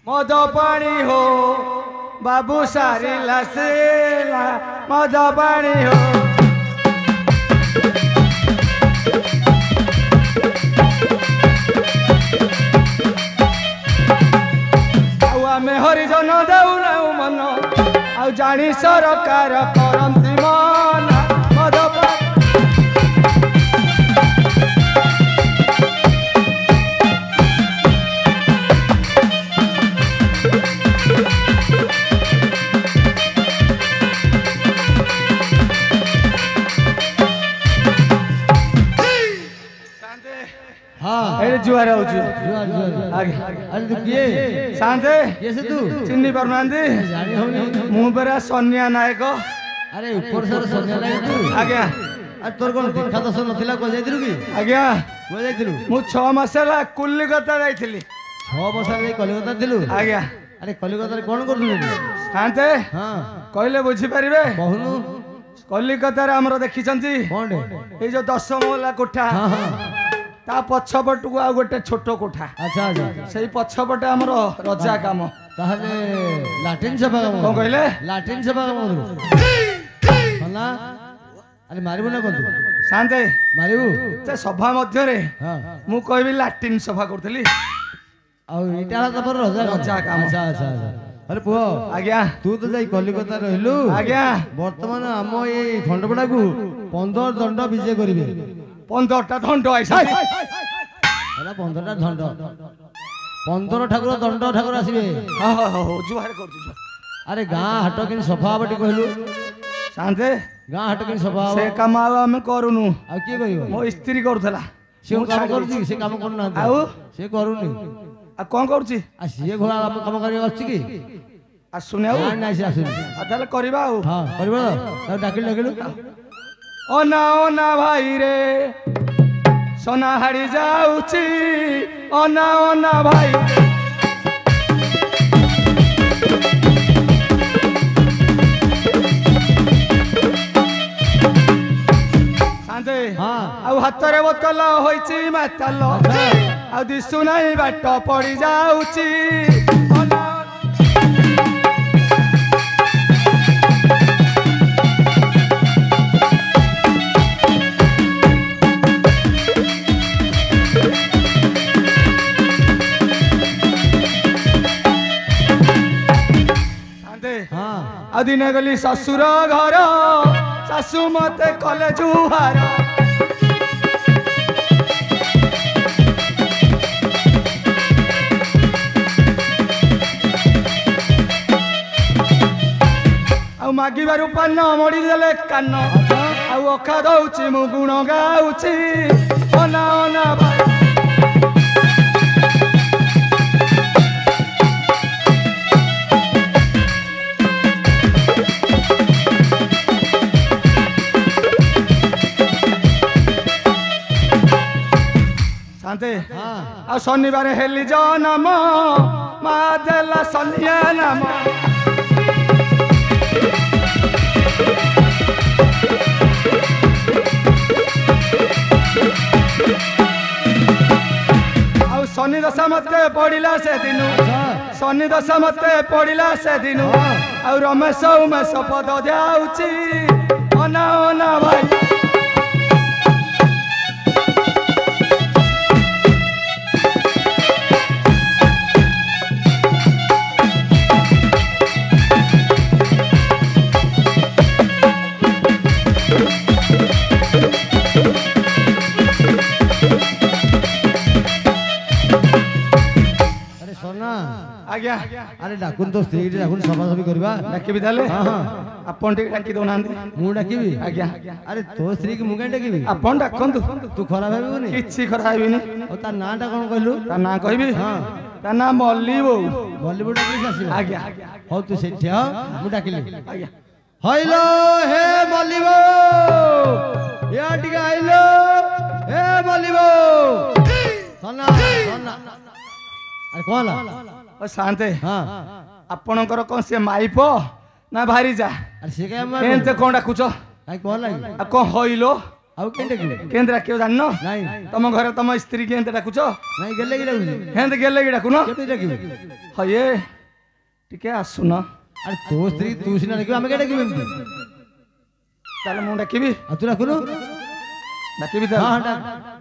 मद पानी हो बाबू सारी लसेला मद पानी हो आमे हरिजन देउना मन आ जानी सरकार करंती मन मद जुआर हो आगे अरे तू किए शांते ये से तू चिन्नी परनांदी जानी होनी मु बरा सोनिया नायक अरे ऊपर सर सोनिया नायक तू आज्ञा अरे तोर कोन देखा दस नथिला को जाइतिलु की आज्ञा को जाइतिलु मु 6 मासला कलिकता जाइथिली 6 मास रे कलिकता दिलु आज्ञा अरे कलिकता रे कोन करथुलु शांते हां कहले बुझी परिबे कहनु कलिकता रे हमरो देखिचंती कोन ए जो 10 मोहला कोठा हां हां ता पछपट को आ गोटे छोट कोठा अच्छा अच्छा सही पछपटे हमरो रजा काम ताहले लाटिन सभा काम कोन कहले लाटिन सभा काम हला अरे मारिबो ना कोन शांते मारिबो ते सभा मध्य रे हां मु कहबी लाटिन सभा करथली आ इटा तपर रजा काम अच्छा अच्छा अरे पुओ आज्ञा तू तो जाई कलिकता रहलु आज्ञा वर्तमान हम ए खंडपड़ा को 15 दंड विजय करिवे 15टा दंड आइसा अरे 15टा दंड 15 ठाकुर दंड ठाकुर आसीबे हां हां जुहार करछु अरे गां हाट किन सफा बटी कहलु शांते गां हाट किन सफा से काम हम करूनु आ के करियो मो स्त्री करथला से काम करछि से काम करना आउ से करूनी आ कोन करछि आ से घोड़ा काम करियो अछि की आ सुनेउ ना ना से आसुनी आ ताले करबा आउ हां करबो त डाकिलु ओ ना भाई रे सोना हारी जाउची ओ ना भाई शांते हां आउ हातरे बोतल होइची मातल आउ दिसु नाही बाट पड़ी जाउची ओ ना दिने गली ससुर घर सासु मते कले जुहार आउ मागिबारु पान मड़ी देले कान आउ अखा दउची मु गुण गाउची ओना भाई शांते आ शनिवार हेली जनम मा देला सनिया नाम आ शनि दशा मते पड़िला से दिन शनि दशा मते पड़िला से दिन आ रमेश उमेश पद जाउची ओना भाई आज्ञा अरे डाकुन तो स्त्री डाकुन सभा सभी करबा डाकिबी ताले हां हां आपन टिक डाकी दोनांदी मु डाकिबी आज्ञा अरे तो स्त्री के मुगे डाकिबी आपन डाकंतु तू खराब हेबोनी किछि खरा हेबिनी ओ ता नाटा कोन कहलु ता ना कहबी हां ता ना मल्लीबो बॉलीवुड डाकिस आसीबो आज्ञा हो तू सेठ्या मु डाकिली आज्ञा हइलो हे मल्लीबो या टिके आइलो ए बोलिबो सना सना अरे कोला ओ शांते हां आपणकर कोन से माइप ना भारी जा अरे से के मैं केनते कोन डाकुछ काई कोला आ को होइलो आउ केंटे के केंद्र क्यों जाननो नहीं तम घरे तम स्त्री केनते डाकुछ नहीं गेले गेले हेंद गेले गी डाकुनो केते डाकिबे हये टिके आसुन अरे तो स्त्री तू सिना डाकिबे हम के डाकिबे ताले मु डाकिबी आ तू डाकुनु डाकिबी हां ताले हां डाक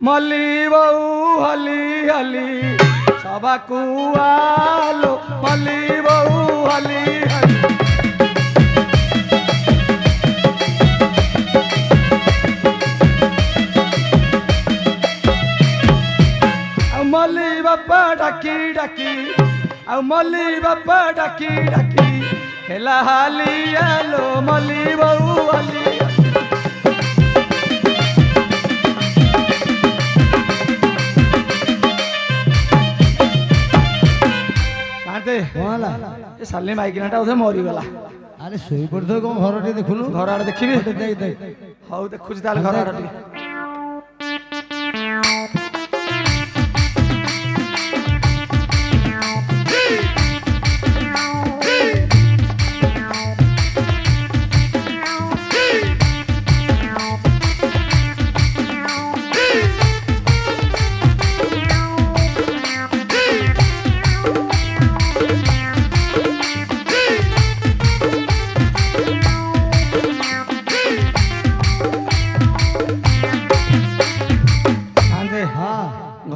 मल्ली बहु हली हली सबाकू आलो मल्ली बहु हली हली मल्ली बापा डाकी डाकी आ मल्ली बापा डाकी डाकी हेला हाली आलो मल्ली बहु हली शांते कोला ए साली माइकिनाटा उधे मरी गला अरे सोई पड़ तो कोन घरटी देखुनु घर आड़े देखिबी देख देख हौ देखुछि ताले घर आड़े टिके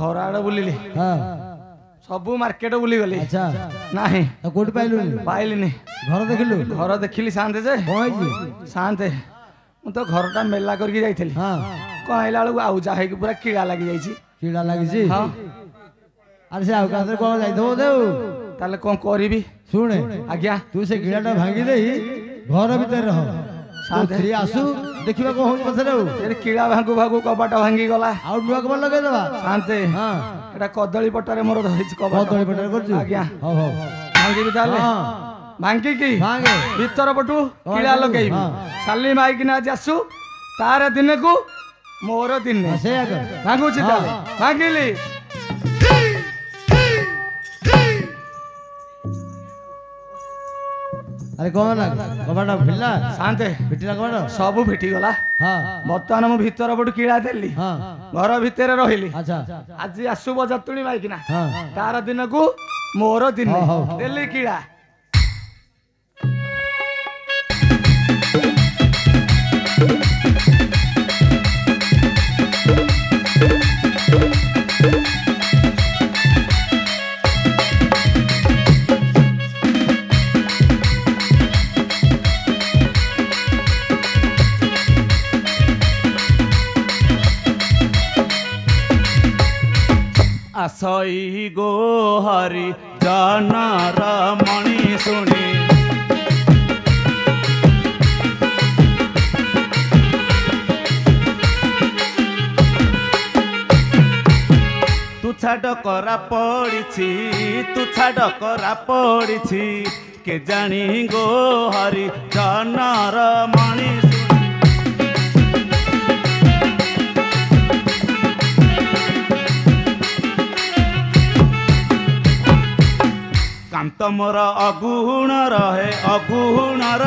घर आड़े बुलिली हां सबु मार्केट बुली गली अच्छा नाही तो कोट पाइलुनी पाइलिनी घर देखिलु घर देखिली शांते जे पहुंची शांते मु तो घरटा मेला करके जाइथली हां को आइला बेलू आउ जा हेकी पूरा कीड़ा लागि जाइछि कीड़ा लागिछि हां अरे से आउ कादर को जाई दो देउ ताले कोन करिबी सुने आज्ञा तू से कीड़ाटा भांगी देई घर भीतर रह शांत स्त्री आसु देखिबा को होई पछरे ए कीड़ा भांगु भागु कबाट भांगी गला आउ नुआ कबर लगे देबा शांते हां एटा कदली पटारे मोर धइछि कबाट बहुत बड़ी पटर करछु आज्ञा हो हो भांगी भी ताले हां भांगी की भांगे भीतर पटू कीड़ा लगेइबी हाँ। साली माइकिना जासु तार दिन को मोर दिन से आग भांगु छि ताले हाँ। भांगिली अरे कोन कबाटा भिल्ला शांते भिटिला कबाटा सबु फिटी गला हां बर्तमान मु भीतर पटू कीड़ा देली हां घर भितर रहिली अच्छा आज आसु बजतुणी माइकिना हां तार दिन को मोर दिन हाँ, हाँ, हाँ। देली कीड़ा आसई गो हरि जनर मणि शुणी तुछा डकरा पड़ी तुछा डकरा पड़ी के जानी गो हरि जनर मणि कांत मोर अगुण रहे अगुणर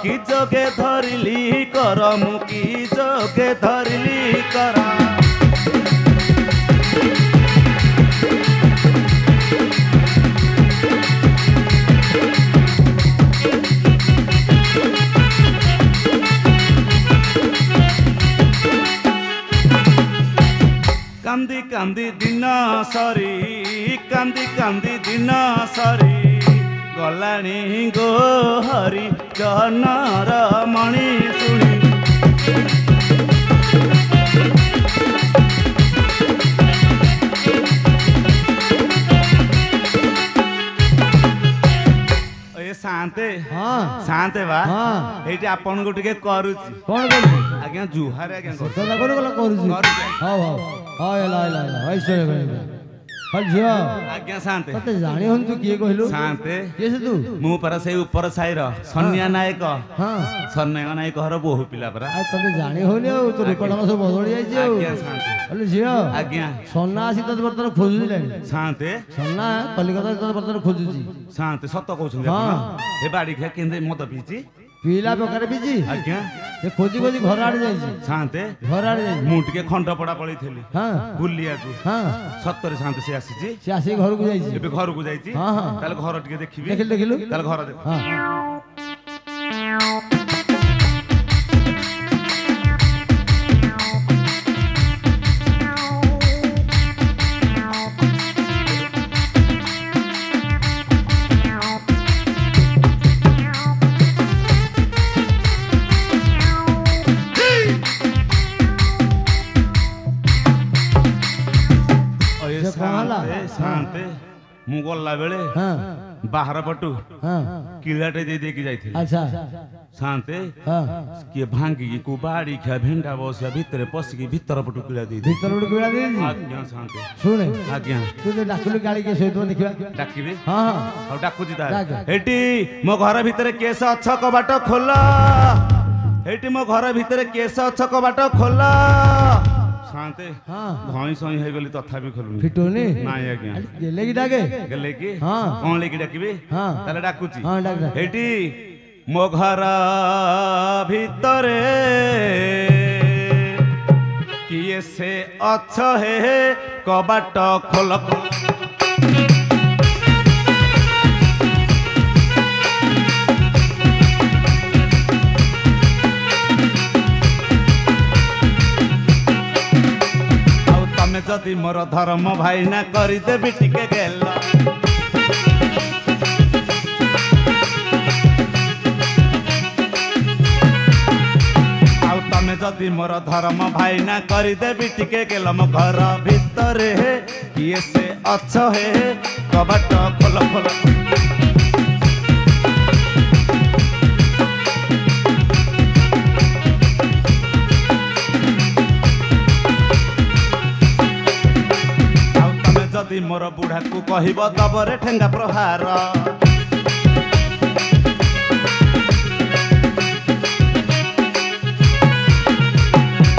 कि जोगे धरिली कर मु कि जोगे धरिली कर कांदी कांदी दिन सरी कांदी कांदी दिन सरी गलाणी गो हरि जनर मणि शुणी शांते हाँ शांते बा हाँ एठी आपन को टिके करूची कौन करू आज्ञा जुहार आज्ञा सदा कोन कोन करूची करूची हां हां हां एला एला एला ऐसे करे ହଲ ଝିଅ ଆଜ୍ଞା ଶାନ୍ତେ ତତେ ଜାଣି ହଉନି ତୁ କିଏ କହିଲୁ ଶାନ୍ତେ କିଏ ସେ ତୁ ମୁଁ ପରା ସେଇ ଉପର ସାହିର ସନ୍ୟା ନାୟକ ହଁ ସନ୍ୟା ନାୟକ ଘର ବୋହୁ ପିଲା ପରା ଆଉ ତତେ ଜାଣି ହଉନି ଆଉ ତୋ ରେକର୍ଡ ସବୁ ବଦଳି ଯାଇଛି ଆଉ ଆଜ୍ଞା ଶାନ୍ତେ ହଲ ଝିଅ ଆଜ୍ଞା ସନା ଆସି ତତେ ବର୍ତ୍ତମାନ ଖୋଜୁଲାଣି ଶାନ୍ତେ ସନା କଲିକତାରେ ତତେ ବର୍ତ୍ତମାନ ଖୋଜୁଛି ଶାନ୍ତେ ସତ କହୁଛନ୍ତି ହଁ। ଆପଣ ଏ ବାଡ଼ି ଖିଆ କେମିତି ମଦ ପିଇଛି ପିଲା ପ୍ରକାର ପିଛି ଆଜ୍ଞା ସେ ଖୋଜି ଖୋଜି ଘର ଆଡେ ଯାଇଛି ଶାନ୍ତେ ଘର ଆଡେ ଯାଇଛି ମୁଁ ଟିକେ ଖଣ୍ଡପଡ଼ା ପଳେଇଥିଲି ହଁ ବୁଲିବାକୁ ହଁ ସତରେ ଶାନ୍ତେ ସେ ଆସିଛି ସେ ଆସିକି ଘରକୁ ଯାଇଛି ଏବେ ଘରକୁ ଯାଇଛି ହଁ ହଁ ତାହେଲେ ଘର ଟିକେ ଦେଖିବି ଦେଖିଲୁ ଦେଖିଲୁ ତାହେଲେ ଘର ଦେଖ ହଁ ଏ ସେ କଣ ହେଲା? ଶାନ୍ତେ ମୁଁ ଗଲା ବେଳେ ହଁ ବାହାର ପଟୁ ହଁ କିଳାଟେ ଦେଇ ଦେଇକି ଯାଇଥିଲି ଆଚ୍ଛା ଶାନ୍ତେ ହଁ କିଏ ଭାଙ୍ଗିକି କୁ ବାଡ଼ି ଖିଆ ଭେଣ୍ଡା ବସିଆ ଭିତରେ ପଶିକି ଭିତର ପଟୁ କିଳା ଦେଇ ଦେଇଛି ଭିତର ଗୋଟେ କିଳା ଦେଇଛି ଆଜ୍ଞା ଶାନ୍ତେ ଶୁଣେ ଆଜ୍ଞା ତୁ ଯେ ଡାକିଲୁ କାଳି କିଏ ଶୋଇଥିବ ଦେଖିବା ଡାକିବି ହଁ ହଁ ଆଉ ଡାକୁଛି ଡାକ। ତାହେଲେ ଏଠି ମୋ ଘର ଭିତରେ କେସ ଅଛ କବାଟ ଖୋଲ ଏଠି ମୋ ଘର ଭିତରେ କେସ ଅଛ କବାଟ ଖୋଲ ଶାନ୍ତେ ହଁ ଧଇଁ ସଇଁ ହେଇଗଲି ତଥାପି ଖୋଲୁନି ଫିଟୁନି ନାଇଁ ଆଜ୍ଞା ଗେଲେ କି ଡାକେ ଗଲେ କି ହଁ। କଣ ଲେକି ଡାକିବି ହଁ ତାହେଲେ ଡାକୁଛି ହଁ ଡାକ ଡାକ। ଏଠି ମୋ ଘର ଭିତରେ କିଏ ସେ ଅଛ ହେ କବାଟ ଖୋଲ ଖୋଲ ଆଉ ତମେ ଯଦି ମୋର ଧର୍ମ ଭାଇ ନା କରିଦେବି ଟିକେ ଗେଲ ଆଉ ତମେ ଯଦି ମୋର ଧର୍ମ ଭାଇ ନା କରିଦେବି ଟିକେ ଗେଲ ମୋ ଘର ଭିତରେ କିଏ ସେ ଅଛ ହେ କବାଟ ଖୋଲ ଖୋଲ ଆଉ ତମେ ଯଦି ମୋର ବୁଢ଼ାକୁ କହିବ ଦବରେ ଠେଙ୍ଗା ପ୍ରହାର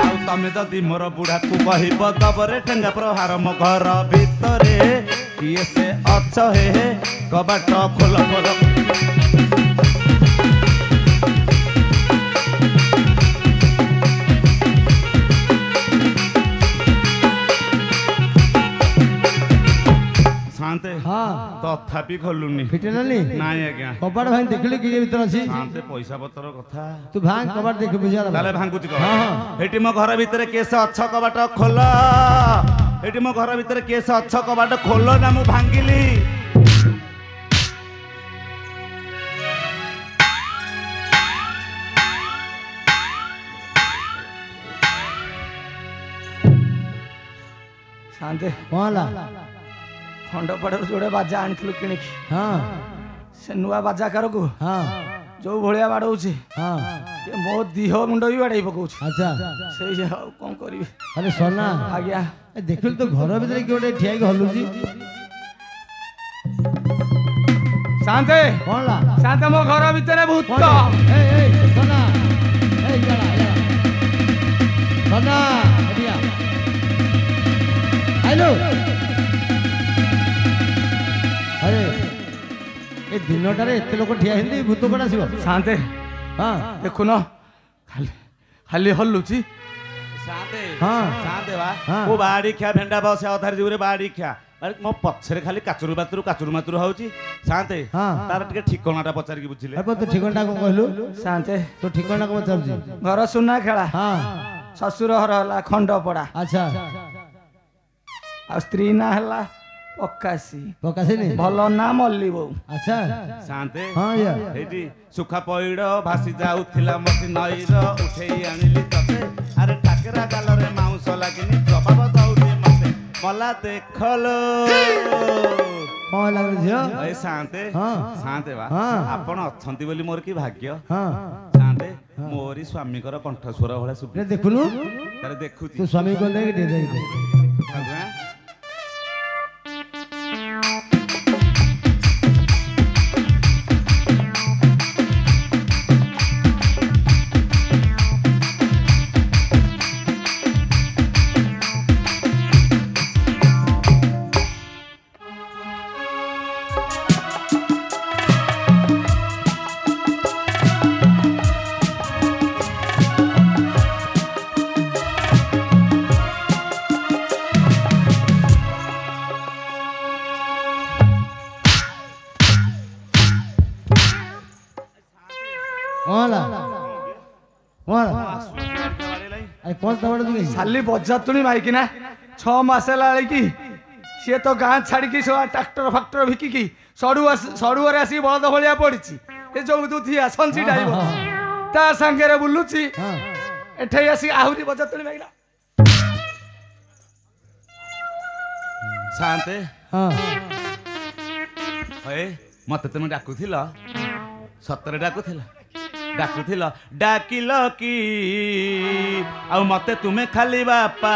ଆଉ ତମେ ଯଦି ମୋର ବୁଢ଼ାକୁ କହିବ ଦବରେ ଠେଙ୍ଗା ପ୍ରହାର ମୋ ଘର ଭିତରେ କିଏ ସେ ଅଛ ହେ କବାଟ ଖୋଲ ଖୋଲ ଶାନ୍ତେ ହଁ ତଥାପି ଖୋଲୁନି ଫିଟିଲାନି ନାଇଁ ଆଜ୍ଞା କବାଟ ଭାଇ ଦେଖିଲୁ କିଏ ଭିତରେ ଅଛି ଶାନ୍ତେ ପଇସା ପତ୍ର କଥା ତୁ ଭାଙ୍ଗ କବାଟ ଦେଖି ବୁଝିଲା ତାହେଲେ ଭାଙ୍ଗୁଛି ହଁ, ହଁ। ଏଠି ମୋ ଘର ଭିତରେ କେସ ଅଛ କବାଟ ଖୋଲ ଏଠି ମୋ ଘର ଭିତରେ କେସ ଅଛ କବାଟ ଖୋଲ ନା ମୁଁ ଭାଙ୍ଗିଲି ଶାନ୍ତେ କଣ ହେଲା ଖଣ୍ଡପଡ଼ାରୁ ଯୋଡ଼େ ବାଜା ଆଣିଥିଲୁ କିଣିକି ହଁ ସେ ନୂଆ ବାଜାକାରକୁ ହଁ ଯୋଉ ଭଳିଆ ବାଡ଼ଉଛି ହଁ ଏ ମୋ ଦିହ ମୁଣ୍ଡ ବି ବାଡ଼େଇ ପକଉଛି ଆଚ୍ଛା ସେଇ ଯେ ଆଉ କଣ କରିବି ଆରେ ସନା ଆଜ୍ଞା ଏ ଦେଖିଲୁ ତ ଘର ଭିତରେ କିଏ ଗୋଟେ ଠିଆ ହେଇକି ହଲୁଛି ଶାନ୍ତେ କଣ ହେଲା ଶାନ୍ତେ ମୋ ଘର ଭିତରେ ଭୂତ କଣ ଏଇ ସନା ଏଇ ଇଆଡା ସନା ଏଠିଆ ଆଇଲୁ ଆରେ ଏ ଦିନଟାରେ ଏତେ ଲୋକ ଠିଆ ହେଇନ୍ତି ଭୂତ କୁଆଡେ ଆସିବ ଶାନ୍ତେ ହଁ ଦେଖୁନ ଖାଲି ଖାଲି ହଲୁଛି ଶାନ୍ତେ ହଁ। ଶାନ୍ତେ ବା ହଁ। ମୁଁ ବାଡ଼ି ଖିଆ ଭେଣ୍ଡା ବସେ ଅଧାରେ ଯୁଗରେ ବାଡ଼ି ଖିଆ ଆରେ ମୋ ପଛରେ ଖାଲି କାଚୁରୁ ମାତୁରୁ ହଉଛି ଶାନ୍ତେ ହଁ। ତାର ଟିକେ ଠିକଣାଟା ପଚାରିକି ବୁଝିଲେ ଆରେ ତୋ ଠିକଣା କଣ କହିଲୁ ଶାନ୍ତେ ତୋ ଠିକଣା କଣ ପଚାରୁଛି ଘର ସୁନା ଖେଳା ହଁ ଶ୍ୱଶୁର ଘର ହେଲା ଖଣ୍ଡପଡ଼ା ଆଚ୍ଛା ଆଉ ସ୍ତ୍ରୀ ନାଁ ହେଲା ପକାଶୀ ପକାସିନି ଭଲ ନା ମଲ୍ଲି ବୋଉ ଆଚ୍ଛା ଶାନ୍ତେ ହଁ ୟା ଏଇଠି ସୁଖା ପଇଡ଼ ଭାସି ଯାଉଥିଲା ମତି ନଈର ଉଠେଇ ଆଣିଲି ତତେ ଆରେ ଠାକେରା ଗାଲରେ ମାଉଁସ ଲାଗିନି ଜବାବ ଦଉଛି ମତେ ମଲା ଦେଖଲୋ କଣ ଲାଗିଲା ଝିଅ ଏ ଶାନ୍ତେ ହଁ। ଶାନ୍ତେ ବା ହଁ। ଆପଣ ଅଛନ୍ତି ବୋଲି ମୋର କି ଭାଗ୍ୟ ହଁ ଶାନ୍ତେ ମୋରି ସ୍ୱାମୀଙ୍କର କଣ୍ଠସ୍ୱର ଭଳିଆ ରେ ଶୁଭୁଛି ଦେଖୁନୁ ତାରେ ଦେଖୁଛି ତୁ ସ୍ୱାମୀ କଣ ଦେଖି ଆଜ୍ଞା। କଣ ବାଡ଼େଇଲା ଆରେ କଣ ତମର ତୁମେ ଖାଲି ବଜାତୁଣି ମାଇକିନା 6 ମାସ ହେଲା କି ସିଏ ତ ଗାଁ ଛାଡ଼ିକି ଟ୍ରାକ୍ଟର ଫାକ୍ଟର ବିକିକି ସଡ଼ୁଆରେ ଆସିକି ବଳଦ ଭଳିଆ ପଡ଼ିଛି ଏ ଯୋଉ ଦୁଧିଆ ସଞ୍ଜି ଡାଇଭର ତା ସାଙ୍ଗରେ ବୁଲୁଛି ଏଠେଇ ଆସିକି ଆହୁରି ବଜାତୁଣି ମାଇକିନା ଶାନ୍ତେ ହଁ ହଏ ମତେ ତୁମେ ଡାକୁଥିଲ ସତରେ ଡାକୁଥିଲ ଡାକିଲ କି ଆଉ ମତେ ତୁମେ ଖାଲି ବାପା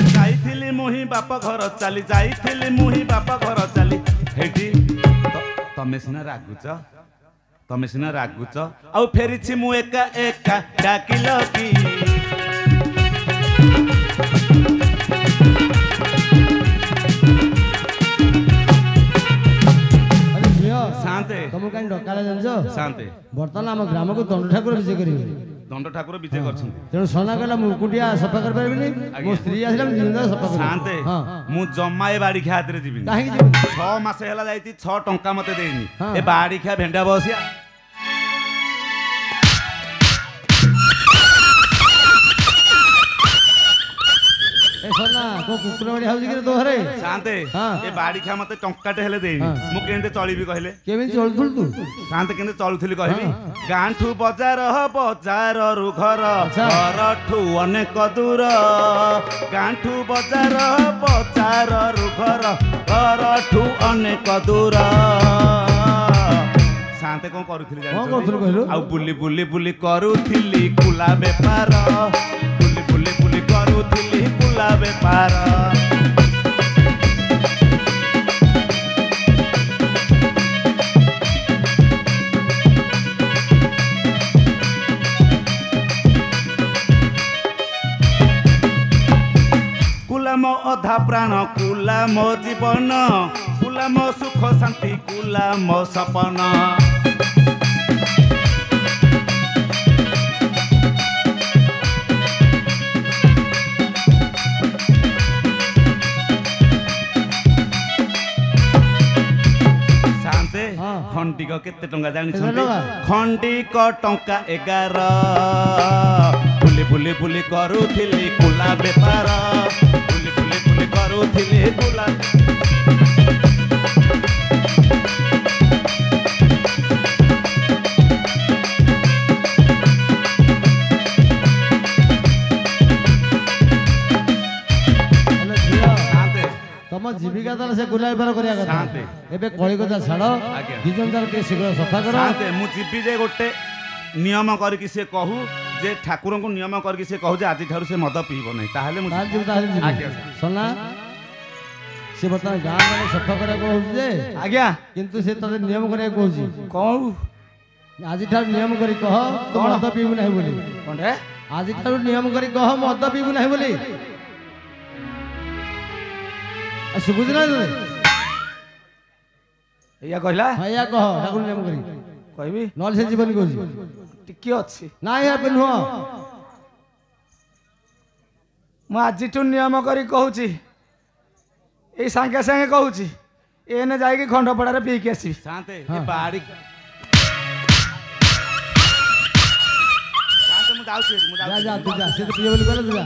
ଯାଇଥିଲି ମୁହିଁ ବାପ ଘର ଚାଲି ହେଇଠି ତମେ ସିନା ରାଗୁଛ ଆଉ ଫେରିଛି ମୁଁ ଏକା ଡାକିଲ କି ଶାନ୍ତେ ତମକୁ କାହିଁ ଡକାଲା ଜାଣିଛ ଶାନ୍ତେ ବର୍ତ୍ତମାନ ଆମ ଗ୍ରାମକୁ ଦଣ୍ଡ ଠାକୁର ବିଜେ କରିବେ ଦଣ୍ଡ ଠାକୁର ବିଜେ କରିଛନ୍ତି ତେଣୁ ସନା କହିଲା ମୁଁ ଏକୁଟିଆ ସଫା କରିପାରିବିନି ମୋ ସ୍ତ୍ରୀ ଆସିଲା ମୁଁ ଦିନ ସଫା ଶାନ୍ତେ ମୁଁ ଜମା ଏ ବାଡି ଖିଆ ହାତରେ ଯିବିନି କାହିଁକି ଯିବି 6 ମାସ ହେଲା ଯାଇଛି 6 ଟଙ୍କା ମତେ ଦେଇନି ଏ ବାଡି ଖିଆ ଭେଣ୍ଡା ବସିଆ ସନା କୋ କୁକୁର ଭଳି ହଉଛି କି ତୋ ଘରେ ଶାନ୍ତେ ଏ ବାଡି ଖିଆ ମତେ ଟଙ୍କାଟେ ହେଲେ ଦେଇନି ମୁଁ କେମିତି ଚଳିବି କହିଲେ କେମିତି ଚଳୁଥିଲୁ ତୁ ଶାନ୍ତେ କେମିତି ଚଳୁଥିଲି କହିବି ଗାଁଠୁ ବଜାରରୁ ଘରଠୁ ଅନେକ ଦୂର ଗାଁଠୁ ବଜାରରୁ ଘରଠୁ ଅନେକ ଦୂର ଶାନ୍ତେ କଣ କରୁଥିଲି କହିଲୁ ଆଉ ବୁଲି କରୁଥିଲି କୁଲା ବେପାର ବୁଲି କରୁଥିଲି କୁଲା ବେପାର କୁଲା ମୋ ଅଧା ପ୍ରାଣ କୁଲା ମୋ ଜୀବନ କୁଲା ମୋ ସୁଖ ଶାନ୍ତି କୁଲା ମୋ ସପନ ଖଣ୍ଡିକ କେତେ ଟଙ୍କା ଜାଣିଛନ୍ତି ଖଣ୍ଡିକ ଟଙ୍କା 11 ବୁଲି କରୁଥିଲି କୁଲା ବେପାର ବୁଲି କରୁଥିଲି କୁଲା ତମ ଜୀବିକା ତାହେଲେ ସେ ଗୁଲା ବେପାର କରିବା କଥା ଏବେ କଳି କଥା ଛାଡ ଦି ଜଣ ଯାକ ଟିକେ ଶୀଘ୍ର ସଫା କର ମୁଁ ଯିବି ଯେ ଗୋଟେ ନିୟମ କରିକି ସେ କହୁ ଯେ ଠାକୁରଙ୍କୁ ନିୟମ କରିକି ସେ କହୁ ଯେ ଆଜି ଠାରୁ ସେ ମଦ ପିଇବ ନାହିଁ ତାହେଲେ ମୁଁ ସନା ସେ ବର୍ତ୍ତମାନ ଗାଁ ଗାଁ ସଫା କରିବାକୁ କହୁଛି ଯେ ଆଜ୍ଞା କିନ୍ତୁ ସେ ତତେ ନିୟମ କରିବାକୁ କହୁଛି କଣ ଆଜି ଠାରୁ ନିୟମ କରି କହ ତୁ ମଦ ପିଇବୁ ନାହିଁ ବୋଲି ଆଜି ଠାରୁ ନିୟମ କରି କହ ମଦ ପିଇବୁ ନାହିଁ ବୋଲି ଶୁଭୁଛି ନା ଏଇଆ କହିଲା ଏଇଆ କହ ଠାକୁର ନିୟମ କରି କହିବି ନହେଲେ ସେ ଜୀବନ କହୁଛି ଟିକେ ଅଛି ନାଇଁ ଏବେ ନୁହଁ ମୁଁ ଆଜିଠୁ ନିୟମ କରି କହୁଛି ଏଇ ସାଙ୍ଗେ ସାଙ୍ଗେ କହୁଛି ଏନେ ଯାଇକି ଖଣ୍ଡପଡ଼ାରେ ପିଇକି ଆସିବି ଶାନ୍ତେ ବାଡ଼ି ମୁଁ ଯାଉଛି ଯା ତୁ ଯା ସେ ତ ପିଏ ବୋଲି କହିଲେ ତୁ ଯା